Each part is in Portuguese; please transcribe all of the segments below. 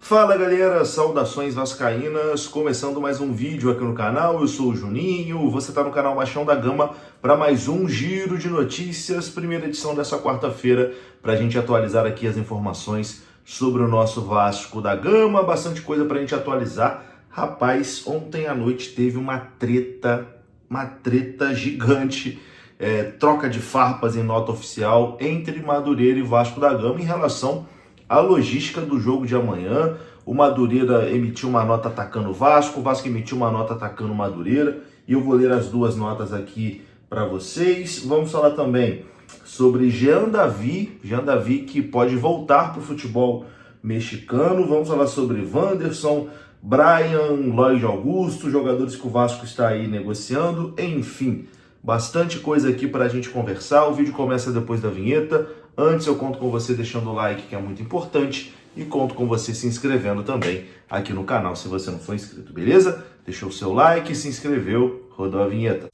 Fala galera, saudações vascaínas, começando mais um vídeo aqui no canal, eu sou o Juninho, você está no canal Machão da Gama para mais um giro de notícias, primeira edição dessa quarta-feira, para a gente atualizar aqui as informações sobre o nosso Vasco da Gama, bastante coisa para a gente atualizar. Rapaz, ontem à noite teve uma treta gigante, troca de farpas em nota oficial entre Madureira e Vasco da Gama em relação a logística do jogo de amanhã. O Madureira emitiu uma nota atacando o Vasco emitiu uma nota atacando o Madureira, e eu vou ler as duas notas aqui para vocês. Vamos falar também sobre Jean Davi que pode voltar para o futebol mexicano. Vamos falar sobre Wanderson, Brian, Lloyd Augusto, jogadores que o Vasco está aí negociando, enfim. Bastante coisa aqui para a gente conversar. O vídeo começa depois da vinheta. Antes eu conto com você deixando o like, que é muito importante, e conto com você se inscrevendo também aqui no canal, se você não for inscrito, beleza? Deixou o seu like, se inscreveu, rodou a vinheta.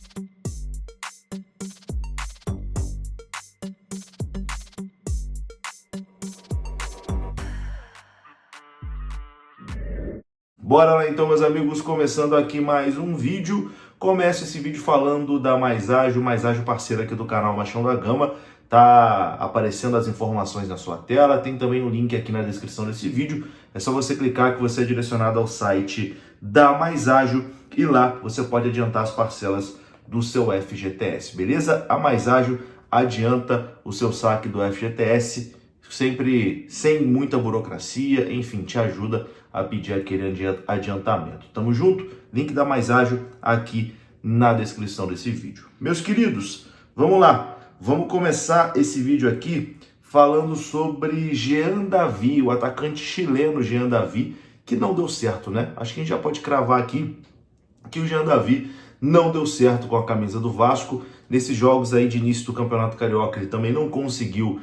Bora lá então, meus amigos, começando aqui mais um vídeo. Começo esse vídeo falando da Mais Ágil parceira aqui do canal Machão da Gama. Tá aparecendo as informações na sua tela, tem também um link aqui na descrição desse vídeo. É só você clicar que você é direcionado ao site da Mais Ágil e lá você pode adiantar as parcelas do seu FGTS, beleza? A Mais Ágil adianta o seu saque do FGTS, sempre sem muita burocracia, enfim, te ajuda a pedir aquele adiantamento. Tamo junto? Link da Mais Ágil aqui na descrição desse vídeo. Meus queridos, vamos lá. Vamos começar esse vídeo aqui falando sobre Jean Davi, o atacante chileno Jean Davi, que não deu certo, né? Acho que a gente já pode cravar aqui que o Jean Davi não deu certo com a camisa do Vasco. Nesses jogos aí de início do Campeonato Carioca, ele também não conseguiu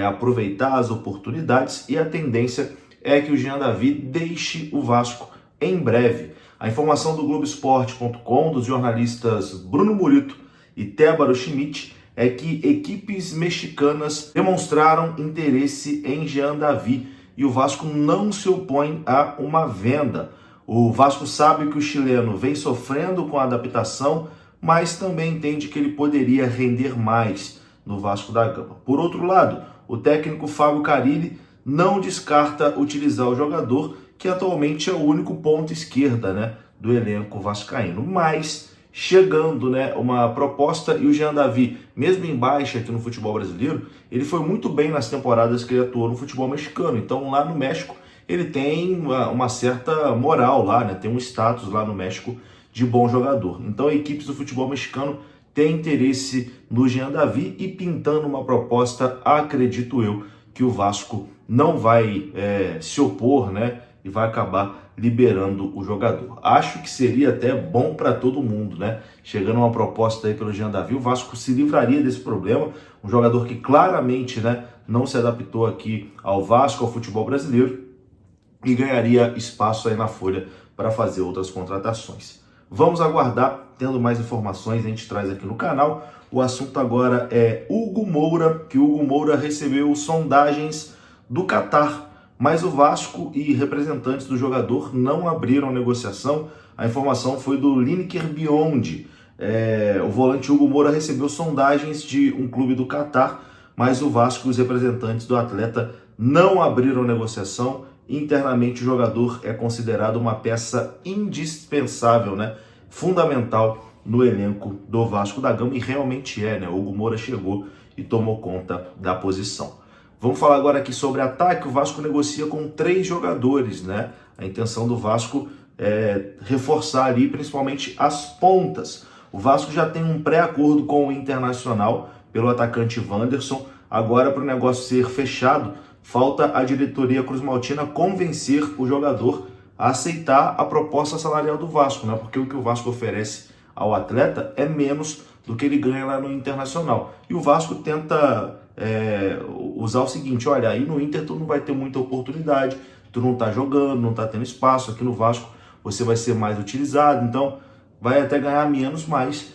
aproveitar as oportunidades, e a tendência é que o Jean Davi deixe o Vasco em breve. A informação do Globoesporte.com, dos jornalistas Bruno Murito e Tébaro Schmidt, é que equipes mexicanas demonstraram interesse em Jean Davi e o Vasco não se opõe a uma venda. O Vasco sabe que o chileno vem sofrendo com a adaptação, mas também entende que ele poderia render mais no Vasco da Gama. Por outro lado, o técnico Fábio Carille não descarta utilizar o jogador, que atualmente é o único ponta esquerda, né, do elenco vascaíno. Mas chegando, né, uma proposta, e o Jean Davi, mesmo em baixa aqui no futebol brasileiro, ele foi muito bem nas temporadas que ele atuou no futebol mexicano. Então lá no México ele tem uma certa moral lá, né, tem um status lá no México de bom jogador. Então equipes do futebol mexicano têm interesse no Jean Davi, e pintando uma proposta, acredito eu, que o Vasco não vai se opor, né, e vai acabar liberando o jogador. Acho que seria até bom para todo mundo, né? Chegando uma proposta aí pelo Jean Davi, o Vasco se livraria desse problema. Um jogador que claramente, né, não se adaptou aqui ao Vasco, ao futebol brasileiro, e ganharia espaço aí na folha para fazer outras contratações. Vamos aguardar, tendo mais informações a gente traz aqui no canal. O assunto agora é Hugo Moura, que Hugo Moura recebeu sondagens do Catar, mas o Vasco e representantes do jogador não abriram negociação. A informação foi do Lineker Beyond. O volante Hugo Moura recebeu sondagens de um clube do Catar, mas o Vasco e os representantes do atleta não abriram negociação. Internamente o jogador é considerado uma peça indispensável, né, fundamental no elenco do Vasco da Gama, e realmente né? O Hugo Moura chegou e tomou conta da posição. Vamos falar agora aqui sobre ataque. O Vasco negocia com 3 jogadores, né? A intenção do Vasco é reforçar ali principalmente as pontas. O Vasco já tem um pré-acordo com o Internacional pelo atacante Wanderson. Agora, para o negócio ser fechado, falta a diretoria cruzmaltina convencer o jogador a aceitar a proposta salarial do Vasco, né? Porque o que o Vasco oferece ao atleta é menos do que ele ganha lá no Internacional. E o Vasco tenta usar o seguinte: olha, aí no Inter tu não vai ter muita oportunidade, tu não tá jogando, não tá tendo espaço, aqui no Vasco você vai ser mais utilizado, então vai até ganhar menos, mas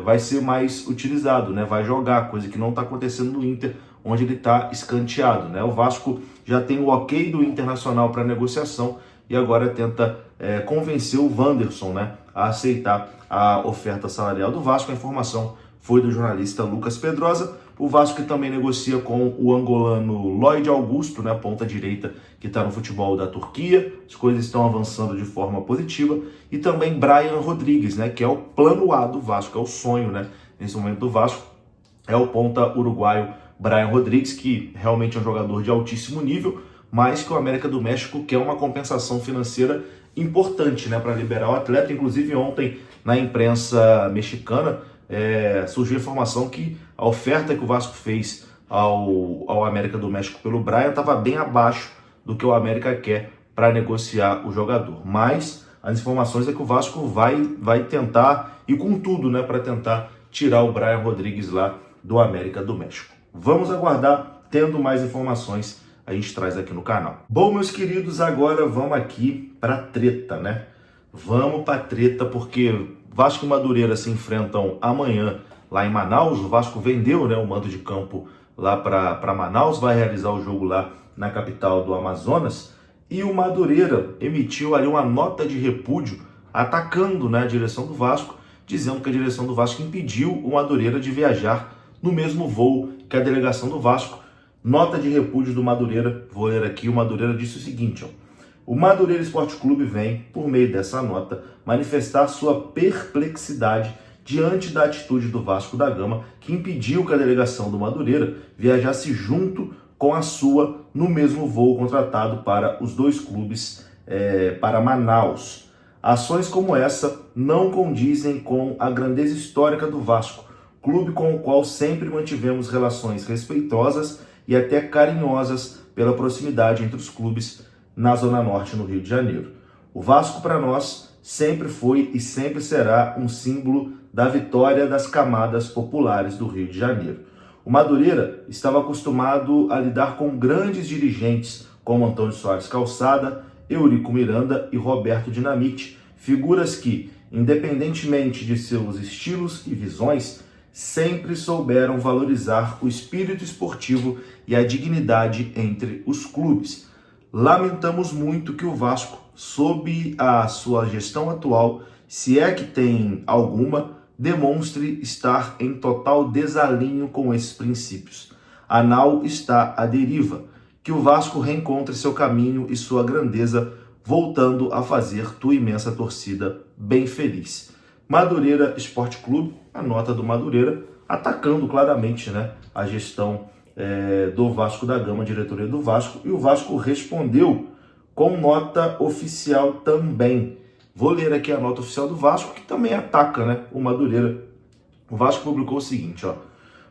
vai ser mais utilizado, né? Vai jogar, coisa que não tá acontecendo no Inter. onde ele está escanteado, né? O Vasco já tem o ok do Internacional para negociação e agora tenta convencer o Wanderson, né, a aceitar a oferta salarial do Vasco. A informação foi do jornalista Lucas Pedrosa. O Vasco que também negocia com o angolano Lloyd Augusto, né, ponta direita, que está no futebol da Turquia. As coisas estão avançando de forma positiva. E também Brian Rodrigues, né, que é o plano A do Vasco, é o sonho, né, nesse momento do Vasco. É o ponta uruguaio Brian Rodrigues, que realmente é um jogador de altíssimo nível, mas que o América do México quer uma compensação financeira importante, né, para liberar o atleta. Inclusive ontem na imprensa mexicana surgiu a informação que a oferta que o Vasco fez ao América do México pelo Brian estava bem abaixo do que o América quer para negociar o jogador. Mas as informações é que o Vasco vai tentar ir com tudo, né, para tentar tirar o Brian Rodrigues lá do América do México. Vamos aguardar, tendo mais informações a gente traz aqui no canal. Bom, meus queridos, agora vamos aqui para treta, né? Vamos para treta porque Vasco e Madureira se enfrentam amanhã lá em Manaus. O Vasco vendeu, né, o mando de campo lá para Manaus, vai realizar o jogo lá na capital do Amazonas. E o Madureira emitiu ali uma nota de repúdio atacando, né, a direção do Vasco, dizendo que a direção do Vasco impediu o Madureira de viajar no mesmo voo que a delegação do Vasco. Nota de repúdio do Madureira, vou ler aqui. O Madureira disse o seguinte, ó: o Madureira Esporte Clube vem, por meio dessa nota, manifestar sua perplexidade diante da atitude do Vasco da Gama, que impediu que a delegação do Madureira viajasse junto com a sua no mesmo voo contratado para os dois clubes para Manaus. Ações como essa não condizem com a grandeza histórica do Vasco, clube com o qual sempre mantivemos relações respeitosas e até carinhosas pela proximidade entre os clubes na Zona Norte, no Rio de Janeiro. O Vasco, para nós, sempre foi e sempre será um símbolo da vitória das camadas populares do Rio de Janeiro. O Madureira estava acostumado a lidar com grandes dirigentes como Antônio Soares Calçada, Eurico Miranda e Roberto Dinamite, figuras que, independentemente de seus estilos e visões, sempre souberam valorizar o espírito esportivo e a dignidade entre os clubes. Lamentamos muito que o Vasco, sob a sua gestão atual, se é que tem alguma, demonstre estar em total desalinho com esses princípios. A nau está à deriva. Que o Vasco reencontre seu caminho e sua grandeza, voltando a fazer tua imensa torcida bem feliz. Madureira Esporte Clube, a nota do Madureira, atacando claramente, né, a gestão do Vasco da Gama, a diretoria do Vasco, e o Vasco respondeu com nota oficial também. Vou ler aqui a nota oficial do Vasco, que também ataca, né, o Madureira. O Vasco publicou o seguinte, ó: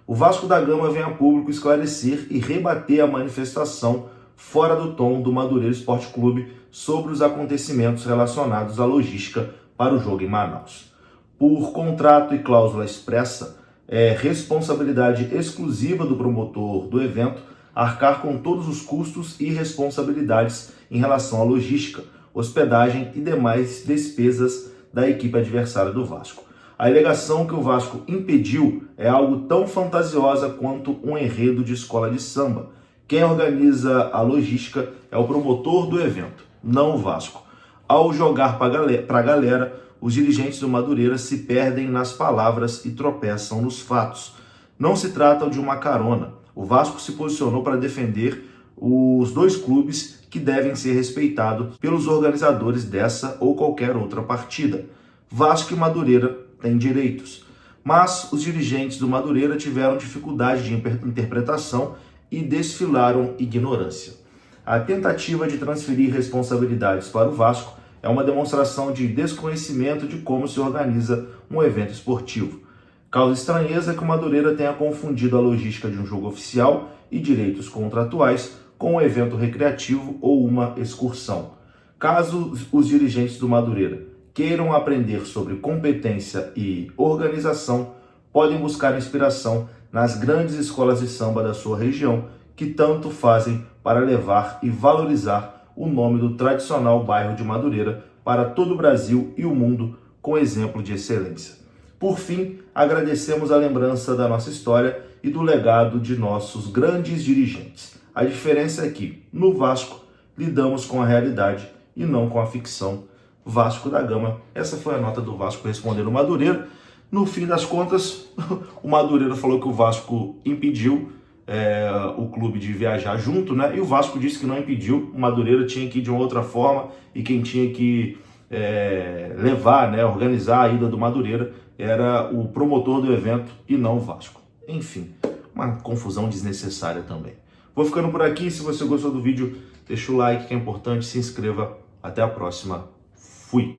o Vasco da Gama vem a público esclarecer e rebater a manifestação fora do tom do Madureira Esporte Clube sobre os acontecimentos relacionados à logística para o jogo em Manaus. Por contrato e cláusula expressa, é responsabilidade exclusiva do promotor do evento arcar com todos os custos e responsabilidades em relação à logística, hospedagem e demais despesas da equipe adversária do Vasco. A alegação que o Vasco impediu é algo tão fantasiosa quanto um enredo de escola de samba. Quem organiza a logística é o promotor do evento, não o Vasco. Ao jogar para a galera, os dirigentes do Madureira se perdem nas palavras e tropeçam nos fatos. Não se trata de uma carona. O Vasco se posicionou para defender os dois clubes que devem ser respeitados pelos organizadores dessa ou qualquer outra partida. Vasco e Madureira têm direitos, mas os dirigentes do Madureira tiveram dificuldade de interpretação e desfilaram ignorância. A tentativa de transferir responsabilidades para o Vasco é uma demonstração de desconhecimento de como se organiza um evento esportivo. Causa estranheza que o Madureira tenha confundido a logística de um jogo oficial e direitos contratuais com um evento recreativo ou uma excursão. Caso os dirigentes do Madureira queiram aprender sobre competência e organização, podem buscar inspiração nas grandes escolas de samba da sua região, que tanto fazem para levar e valorizar o nome do tradicional bairro de Madureira para todo o Brasil e o mundo, com exemplo de excelência. Por fim, agradecemos a lembrança da nossa história e do legado de nossos grandes dirigentes. A diferença é que, no Vasco, lidamos com a realidade e não com a ficção. Vasco da Gama. Essa foi a nota do Vasco respondendo o Madureira. No fim das contas, o Madureira falou que o Vasco impediu o clube de viajar junto, né? E o Vasco disse que não impediu, o Madureira tinha que ir de uma outra forma e quem tinha que levar, né, organizar a ida do Madureira era o promotor do evento e não o Vasco. Enfim, uma confusão desnecessária também. Vou ficando por aqui. Se você gostou do vídeo, deixa o like que é importante, se inscreva. Até a próxima. Fui!